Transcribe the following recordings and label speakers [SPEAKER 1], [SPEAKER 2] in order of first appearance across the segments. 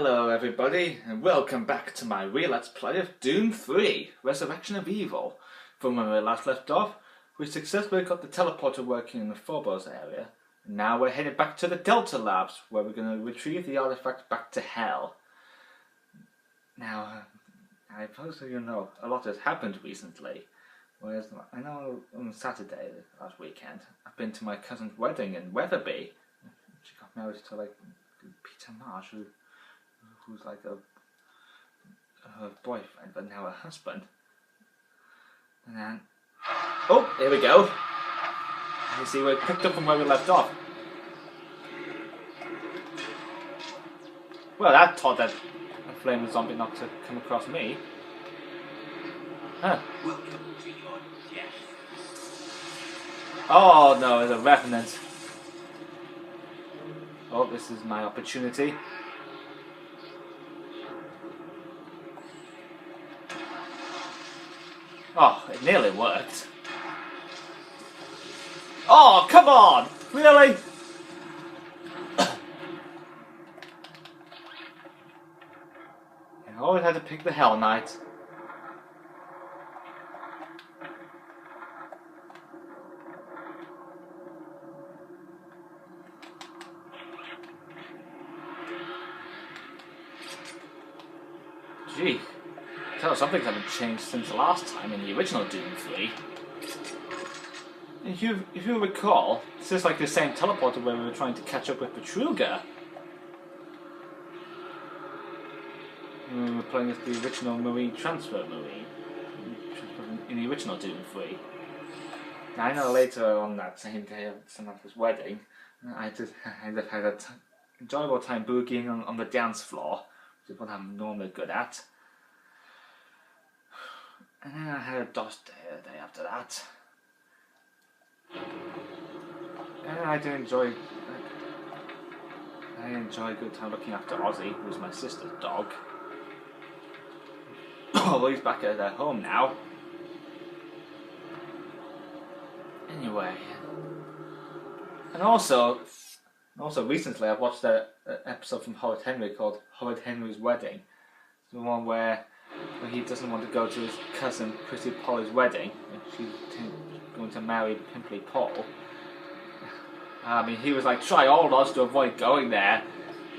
[SPEAKER 1] Hello everybody, and welcome back to my Let's Play of Doom 3, Resurrection of Evil. From when we last left off, we successfully got the teleporter working in the Phobos area, and now we're headed back to the Delta Labs, where we're going to retrieve the artifact back to Hell. Now, I suppose you know, a lot has happened recently. Whereas, I know on Saturday, last weekend, I've been to my cousin's wedding in Weatherby. She got married to, Peter Marsh, who's like her boyfriend, but now her husband. And then, oh, here we go. You see, we picked up from where we left off. Well, that taught that a flame zombie not to come across me. Huh.
[SPEAKER 2] Welcome to your death.
[SPEAKER 1] Oh no, it's a revenant. Oh, this is my opportunity. Oh, it nearly worked. Oh, come on! Really? I always had to pick the Hell Knight. Gee. Tell us something hasn't changed since last time in the original Doom 3. If you recall, this is like the same teleporter where we were trying to catch up with Betruger. We were playing as the original Marine Transfer Marine in the original Doom 3. Now, I know later on that same day of Samantha's wedding, I just had an enjoyable time boogieing on the dance floor, which is what I'm normally good at. And then I had a DOS day the day after that. And I enjoy a good time looking after Ozzy, who's my sister's dog. Although he's back at their home now. Anyway. And also recently I've watched an episode from Horrid Henry called Horrid Henry's Wedding. It's the one where he doesn't want to go to his cousin Chrissy Polly's wedding, and she's going to marry Pimply Paul. I mean, he was like, try all odds to avoid going there.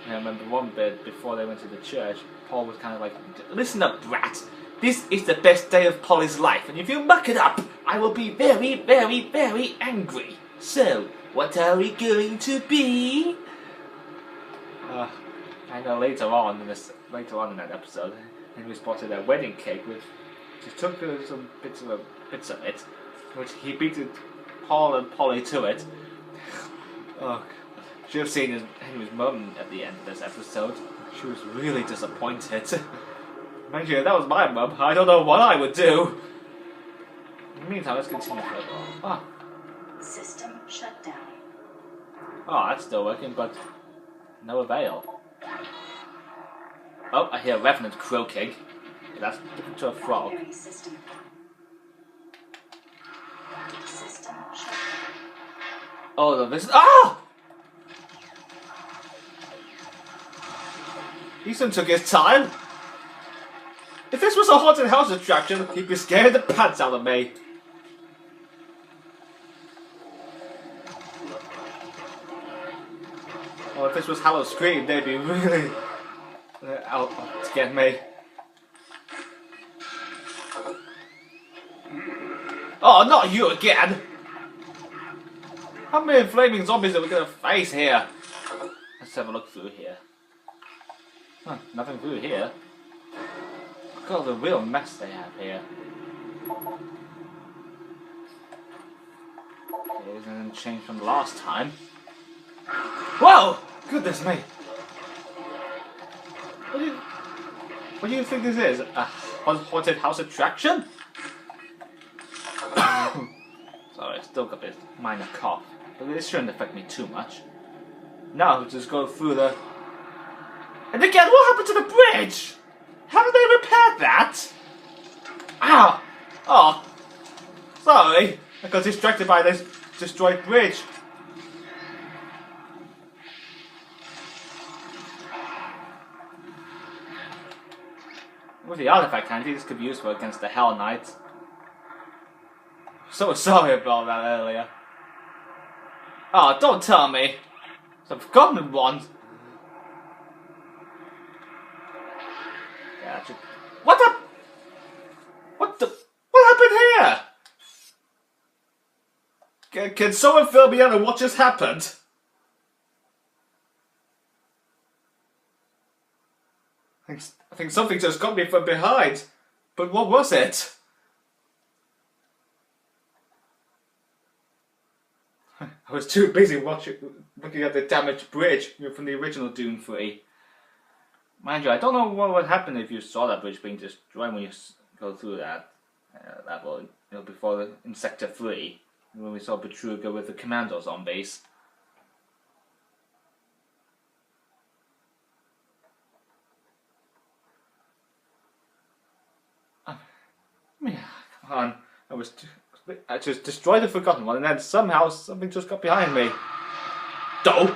[SPEAKER 1] And I remember one bit before they went to the church, Paul was kind of like, listen up, brat. This is the best day of Polly's life, and if you muck it up, I will be very, very, very angry. So, what are we going to be? I know later on in that episode, Henry spotted a wedding cake which just took some bits of it, which he beat Paul and Polly to it. Oh, should have seen Henry's mum at the end of this episode. She was really disappointed. Mind you, that was my mum. I don't know what I would do. In the meantime, let's continue further on.
[SPEAKER 3] System shut down.
[SPEAKER 1] Oh, that's still working, but no avail. Oh, I hear a revenant croaking. That's different to a frog.
[SPEAKER 3] System shut down.
[SPEAKER 1] Oh, this. Ah! Ethan took his time. If this was a haunted house attraction, he'd be scaring the pants out of me. Or if this was Halloween, they'd be really out to get me. Oh, not you again! How many flaming zombies are we gonna face here? Let's have a look through here. Huh, nothing through here. Look at all the real mess they have here. Okay, isn't changed from last time. Whoa! Goodness me! What do you think this is? A haunted house attraction? Sorry, I still got this minor cough, but this shouldn't affect me too much. Now we'll just go through the... And again, what happened to the bridge? Haven't they repaired that? Ow! Oh, sorry, I got distracted by this destroyed bridge. with the artifact candy, this could be useful against the Hell Knights. So sorry about that earlier. Oh, don't tell me. I've forgotten one. Yeah, what happened here? Can someone fill me in on what just happened? I think something just got me from behind. But what was it? I was too busy looking at the damaged bridge from the original Doom 3. Mind you, I don't know what would happen if you saw that bridge being destroyed when you go through that level, before in Sector 3, when we saw Betruga with the commandos on base. Come on, I just destroyed the Forgotten One, and then somehow something just got behind me. Dope!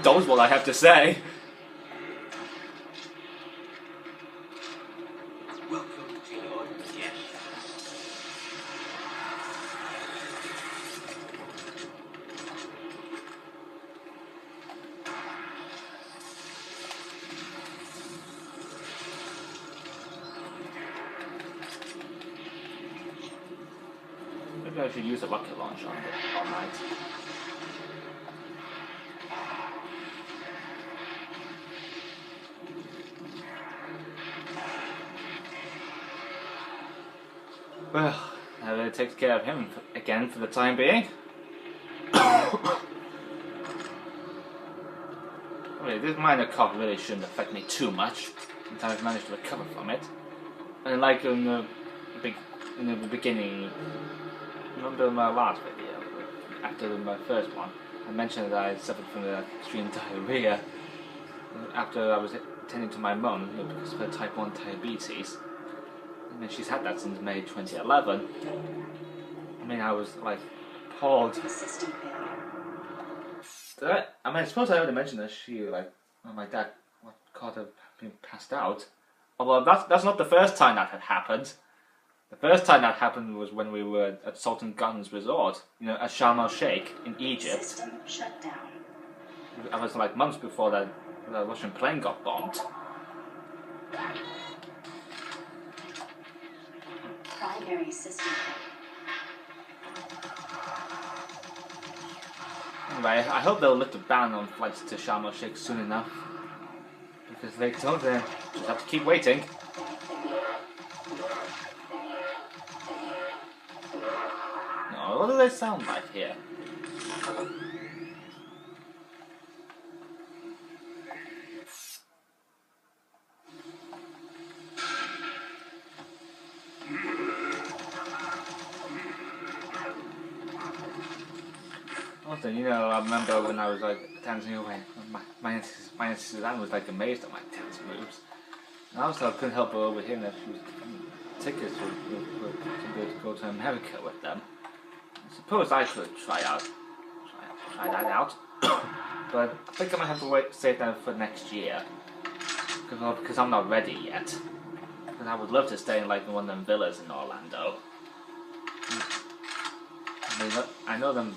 [SPEAKER 1] Dope's what I have to say.
[SPEAKER 2] Welcome to your yes.
[SPEAKER 1] Maybe I should use a rocket launcher on it all night. Well, that really takes care of him again for the time being. Really, this minor cog really shouldn't affect me too much, since I've managed to recover from it. And like in the beginning, remember my last video, after my first one, I mentioned that I suffered from the extreme diarrhea after I was attending to my mum because of her type 1 diabetes. And she's had that since May 2011. I mean, I was like appalled.
[SPEAKER 3] System failure.
[SPEAKER 1] I suppose I already mentioned that my dad caught her being passed out. Although that's not the first time that had happened. The first time that happened was when we were at Sultan Gardens Resort, at Sharm el Sheikh in Egypt.
[SPEAKER 3] System shut down.
[SPEAKER 1] I was like months before that the Russian plane got bombed.
[SPEAKER 3] Primary system
[SPEAKER 1] Anyway, I hope they'll lift the ban on flights to Sharm el Sheikh soon enough. Because they don't, just have to keep waiting. No, what do they sound like here? Also, I remember when I was dancing away, my Suzanne was amazed at my dance moves. And also I couldn't help but overhearing that she was tickets to go to America with them. I suppose I could try that out. But I think I might have to save that for next year. Because I'm not ready yet. And I would love to stay in one of them villas in Orlando. I mean, I know them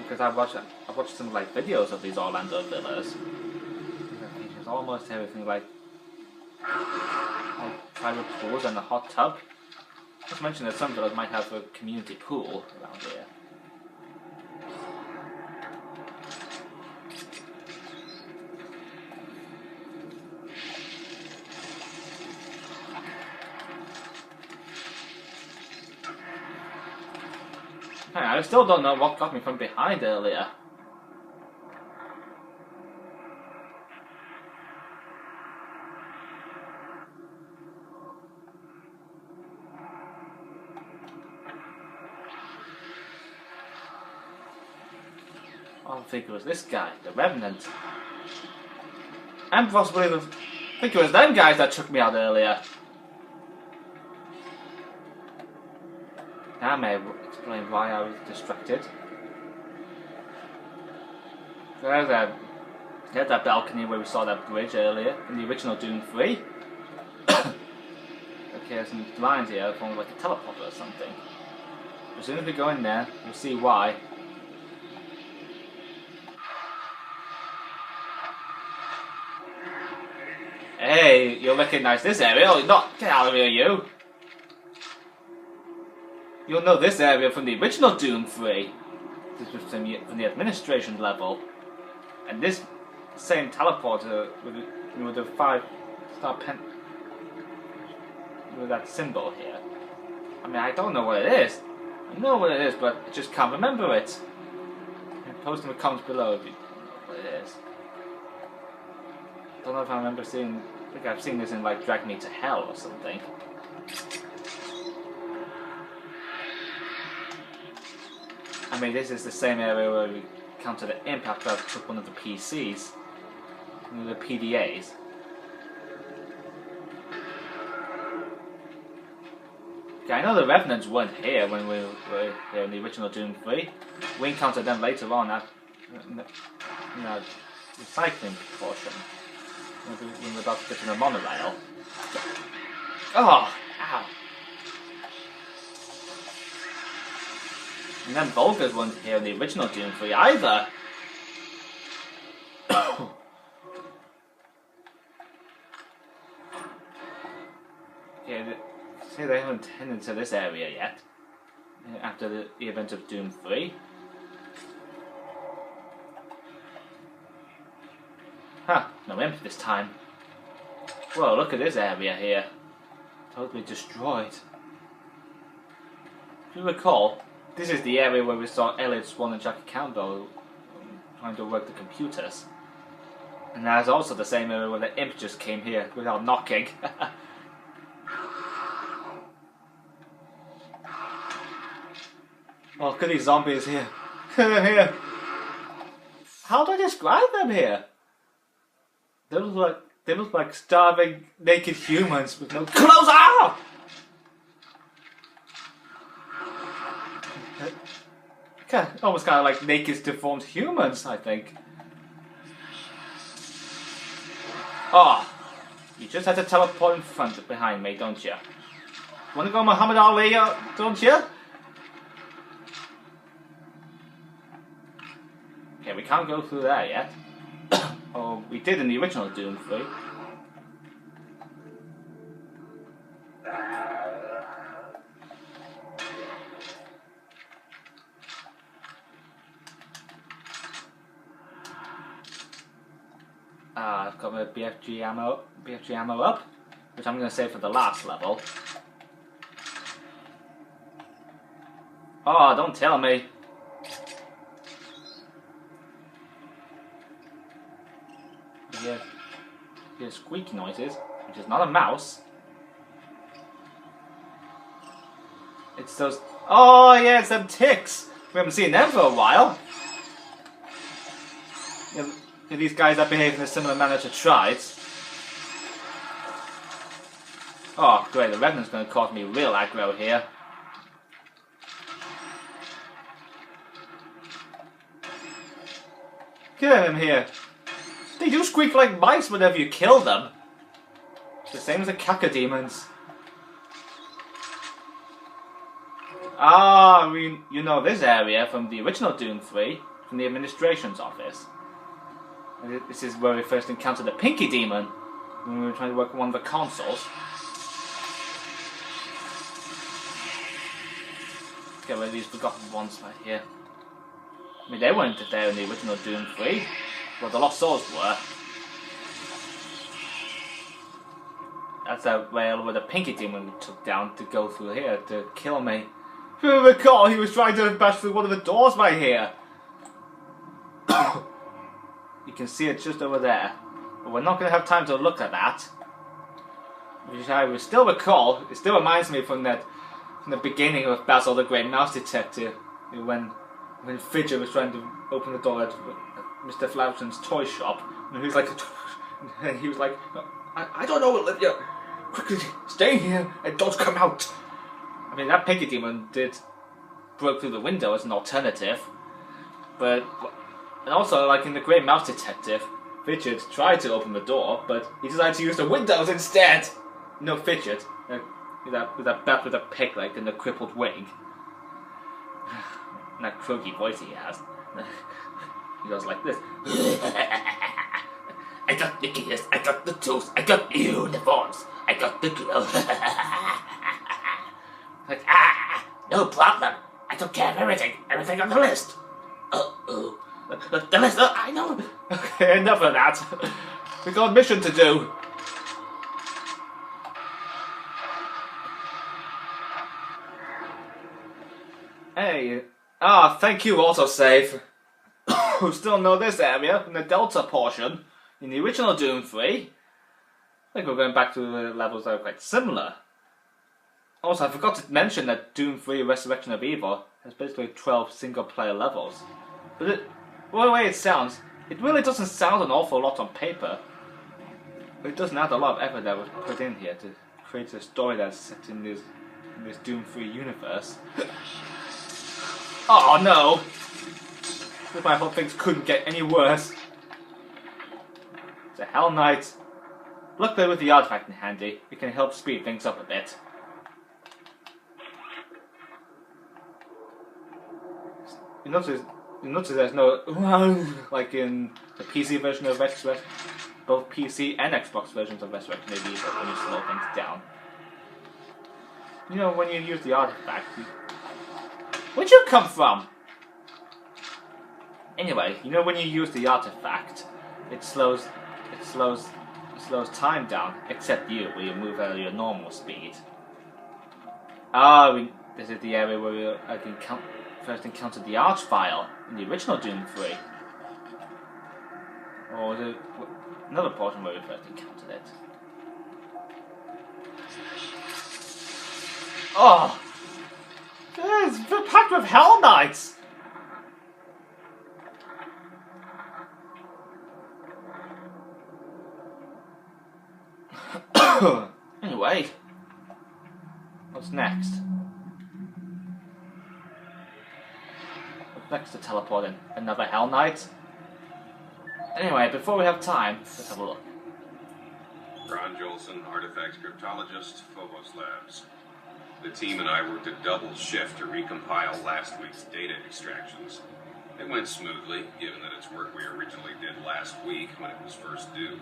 [SPEAKER 1] because I watched some videos of these Orlando villas. It features almost everything like private pools and a hot tub. Just mention that some villas might have a community pool around here. I still don't know what got me from behind earlier. I think it was this guy, the Revenant. And possibly I think it was them guys that took me out earlier. That may explain why I was distracted. There's that balcony where we saw that bridge earlier in the original Doom 3. here, some lines here, from like a teleporter or something. As soon as we go in there, we'll see why. Hey, you'll recognize this area. Oh, not get out of here, you! You'll know this area from the original Doom 3. This was from the administration level. And this same teleporter with the 5-star pen with that symbol here. I mean, I don't know what it is. I know what it is, but I just can't remember it. Post in the comments below if you know what it is. I don't know if I remember seeing. I think I've seen this in like Drag Me to Hell or something. I mean, this is the same area where we counter the impact that took one of the PCs, one of the PDAs. Okay, I know the Revenants weren't here when we were here in the original Doom 3. We encountered them later on in that recycling portion. When we're about to get to the monorail. Oh! Ow! And then Vulgars weren't here in the original Doom 3 either! Okay, say they haven't headed to this area yet. After the event of Doom 3. Huh, no imp this time. Whoa, look at this area here. Totally destroyed. If you recall, this is the area where we saw Elliot Swan and Jackie Campbell trying to work the computers. And that's also the same area where the imp just came here without knocking. Oh, look at these zombies here. Here. How do I describe them here? They look like starving, naked humans with no clothes. Ah! Almost kind of like naked, deformed humans, I think. Oh, you just had to teleport in front behind me, don't you? Want to go Muhammad Ali, don't you? Okay, we can't go through there yet. Oh, we did in the original Doom 3. I've got my BFG ammo up, which I'm going to save for the last level. Oh, don't tell me. You hear squeaky noises, which is not a mouse. It's those. Oh yeah, it's them ticks. We haven't seen them for a while. These guys that behave in a similar manner to Trides. Oh great, the Revenant's going to cause me real aggro here. Get him here. They do squeak like mice whenever you kill them. It's the same as the Cacodemons. Ah, I mean, you know this area from the original Doom 3, from the administration's office. And this is where we first encountered the Pinky Demon, when we were trying to work on one of the consoles. Get rid of these forgotten ones right here. I mean, they weren't there in the original Doom 3. Well, the Lost Souls were. That's that rail where the Pinky Demon took down to go through here to kill me. If you recall, he was trying to bash through one of the doors right here. You can see it just over there. But we're not going to have time to look at that. Which I will still recall. It still reminds me from the beginning of Basil the Great Mouse Detective. When Fidget was trying to open the door at Mr. Flauson's toy shop, and he was like, I don't know, Olivia. Quickly, stay here and don't come out. I mean, that Pinky Demon broke through the window as an alternative, but and also like in the Great Mouse Detective, Fidget tried to open the door, but he decided to use the windows instead. No, Fidget. with that bat with a peg leg and a crippled wing. And that croaky voice he has. He goes like this. I got the gears, I got the tools, I got the uniforms, I got the glove. Like, no problem. I took care of everything on the list. Uh-oh. The list, I know. Okay, enough of that. We got a mission to do. Hey, thank you, Autosave. Who still know this area in the Delta portion in the original Doom 3. I think we're going back to the levels that are quite similar. Also, I forgot to mention that Doom 3 Resurrection of Evil has basically 12 single-player levels. But the way it sounds, it really doesn't sound an awful lot on paper. But it doesn't add a lot of effort that was put in here to create a story that's set in this Doom 3 universe. Oh no! I thought things couldn't get any worse. It's a Hell Knight. Luckily with the artifact in handy, it can help speed things up a bit. You notice there's no like in the PC version of Resurrection, both PC and Xbox versions of Resurrection of Evil when you slow things down. You know, when you use the artifact, where'd you come from? Anyway, you know when you use the artifact, it slows time down, except you, where you move at your normal speed. This is the area where we first encountered the Archvile in the original Doom 3. Or was it another portion where we first encountered it? Oh! We're packed with Hell Knights! Anyway, what's next? What's next to teleport in? Another Hell Knight? Anyway, before we have time, let's have a look.
[SPEAKER 4] Ron Jolson, artifact cryptologist, Phobos Labs. The team and I worked a double shift to recompile last week's data extractions. It went smoothly, given that it's work we originally did last week when it was first due.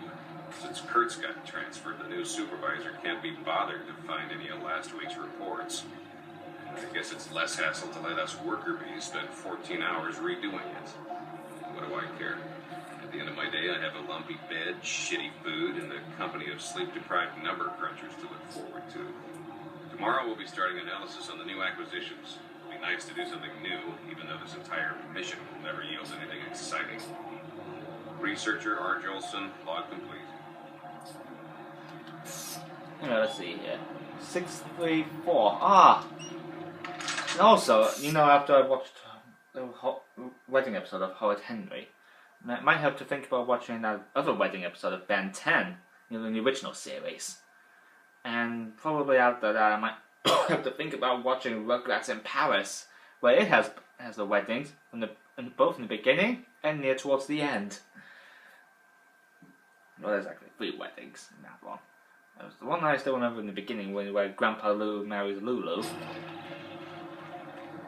[SPEAKER 4] Since Kurtz got transferred, the new supervisor can't be bothered to find any of last week's reports. I guess it's less hassle to let us worker bees spend 14 hours redoing it. What do I care? At the end of my day, I have a lumpy bed, shitty food, and the company of sleep-deprived number crunchers to look forward to. Tomorrow we'll be starting analysis on the new acquisitions. It'll be nice to do something new, even though this entire mission will never yield anything exciting. Researcher R. Jolson, log complete.
[SPEAKER 1] Let's see here. 634. And also, you know, after I watched the wedding episode of Howard Henry, I might have to think about watching that other wedding episode of Ben 10, you know, in the original series. And probably after that, I might have to think about watching Rugrats in Paris, where it has the weddings, both in the beginning and near towards the end. Well, there's actually 3 weddings in that one. There was the one I still remember in the beginning where Grandpa Lou marries Lulu.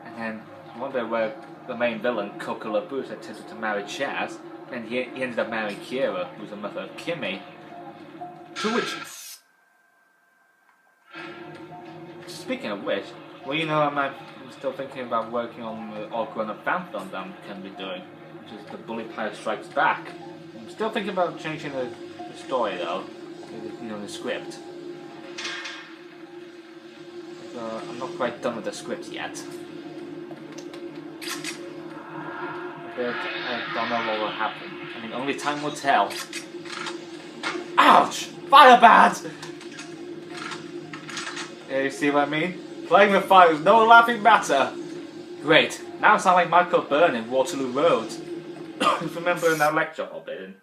[SPEAKER 1] And then one bit where the main villain, Coco LaBouche, attempted to marry Chaz, and he ended up marrying Kira, who's the mother of Kimmy. To which... Speaking of which, well, you know, I'm still thinking about working on the all grown-up fan film that I'm going to be doing, which is The Bully Pirate Strikes Back. I'm still thinking about changing the story, though. You know, the script. I'm not quite done with the script yet. But I don't know what will happen. I mean, only time will tell. Ouch! Fire bat! Yeah, you see what I mean? Playing with fire is no laughing matter. Great. Now I sound like Michael Byrne in Waterloo Road. Remember in that lecture hall bit?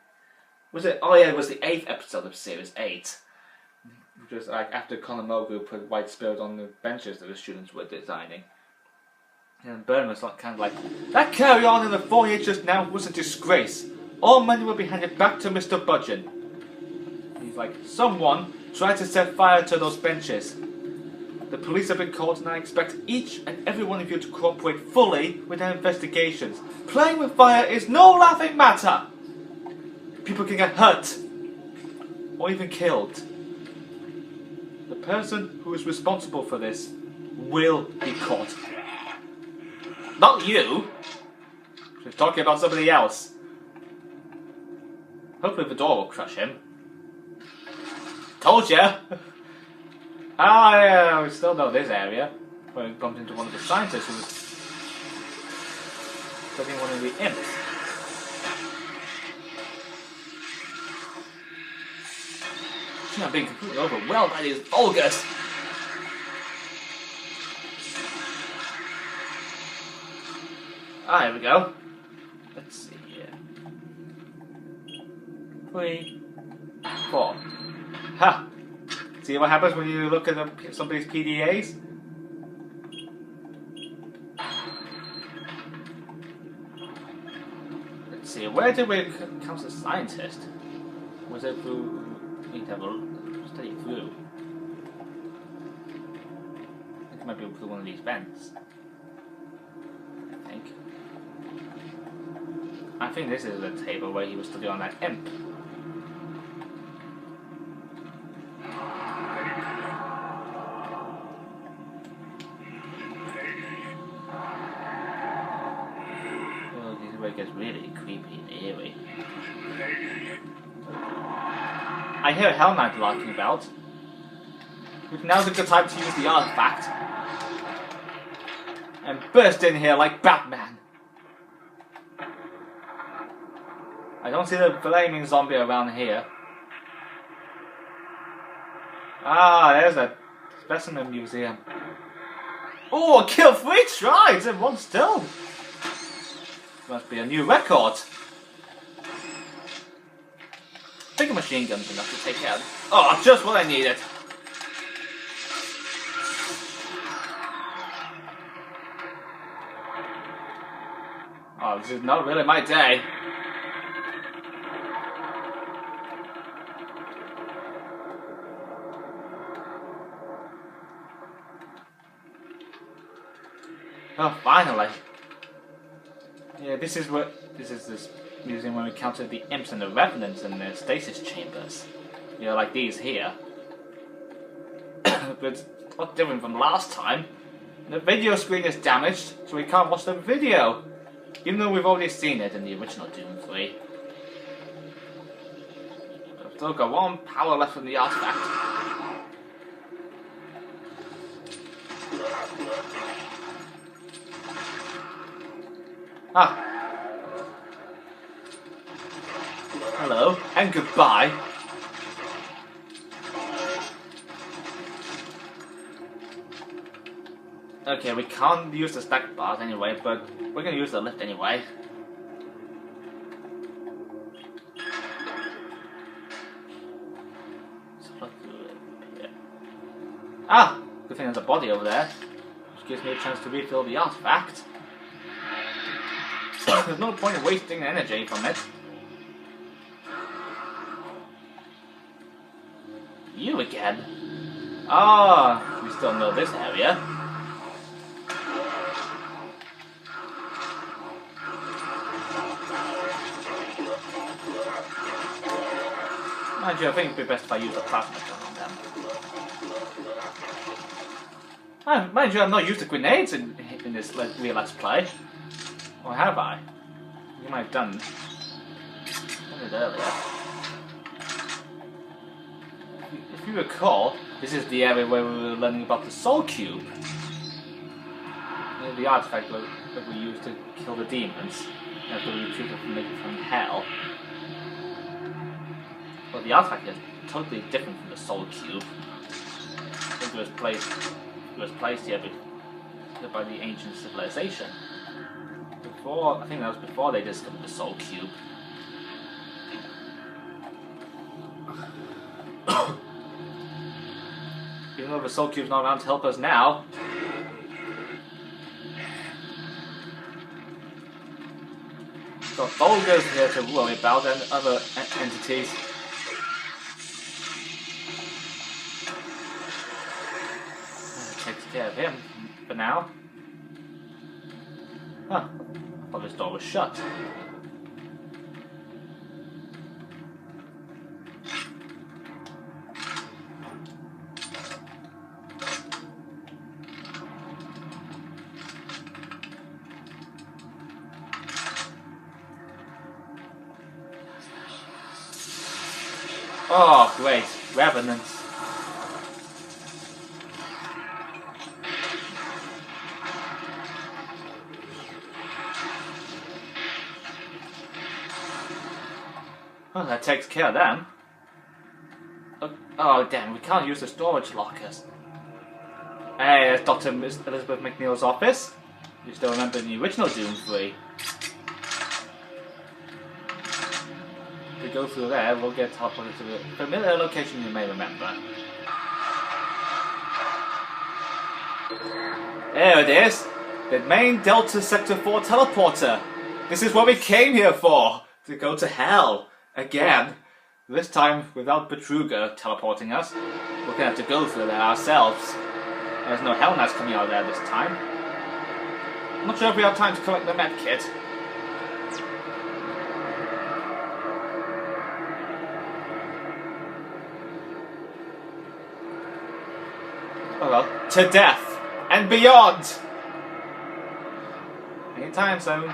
[SPEAKER 1] Was it? Oh yeah, it was the 8th episode of Series 8. Which was like after Konomogu put White Spirit on the benches that the students were designing. And Byrne was like, kind of like, that carry on in the foyer just now was a disgrace. All money will be handed back to Mr. Budgeon. He's like, someone tried to set fire to those benches. The police have been called and I expect each and every one of you to cooperate fully with their investigations. Playing with fire is no laughing matter. People can get hurt or even killed. The person who is responsible for this will be caught. Not you. We're talking about somebody else. Hopefully the door will crush him. Told ya! Ah, yeah, we still know this area. Where we bumped into one of the scientists who was studying one of the imps. I'm being completely overwhelmed by these vulgars. Ah, here we go. Let's see here. 3, 4. Ha! See what happens when you look at somebody's PDAs? Let's see, where did we count as scientist? Was it through... We need to have a study through. I think it might be through one of these vents. I think this is the table where he was studying on that imp. Oh, this is where it gets really creepy and eerie. I hear Hell Knight talking about. Now's a good time to use the artifact. And burst in here like Batman. I don't see the flaming zombie around here. Ah, there's a specimen museum. Oh, I killed 3 tries and 1 still. Must be a new record. I think a machine gun's enough to take out. Oh, just what I needed. Oh, this is not really my day. Oh, finally! Yeah, this is this museum where we counted the imps and the revenants in their stasis chambers. You know, like these here. But it's not different from last time. The video screen is damaged, so we can't watch the video. Even though we've already seen it in the original Doom 3. But I've still got 1 power left from the artifact. Ah. Hello, and goodbye. Okay, we can't use the stack bars anyway, but we're gonna use the lift anyway. So let's do it here. Ah! Good thing there's a body over there, which gives me a chance to refill the artifact. There's no point in wasting energy from it. You again? Ah, we still know this area. Mind you, I think it'd be best if I use a plasma gun on them. Mind you, I've not used the grenades in this real Let's Play. Or have I? You might have done. I did earlier. If you recall, this is the area where we were learning about the Soul Cube. The artifact that we used to kill the demons after we retrieved it from hell. Well, the artifact is totally different from the Soul Cube. I think it was placed here by the ancient civilization. I think that was before they discovered the Soul Cube. Even though the Soul Cube's not around to help us now. Got Vulgars here to worry about and other entities. takes care of him for now. Huh. I thought this door was shut. Oh, great. Revenants. Well, that takes care of them. Oh, damn, we can't use the storage lockers. Hey, there's Dr. Elizabeth McNeil's office. You still remember the original Doom 3? If we go through there, we'll get teleported to the familiar location you may remember. There it is! The main Delta Sector 4 teleporter! This is what we came here for! To go to hell! Again! This time without Betruger teleporting us. We're gonna have to go through there ourselves. There's no Hell Knights coming out of there this time. I'm not sure if we have time to collect the med kit. Oh well, to death and beyond! Anytime soon.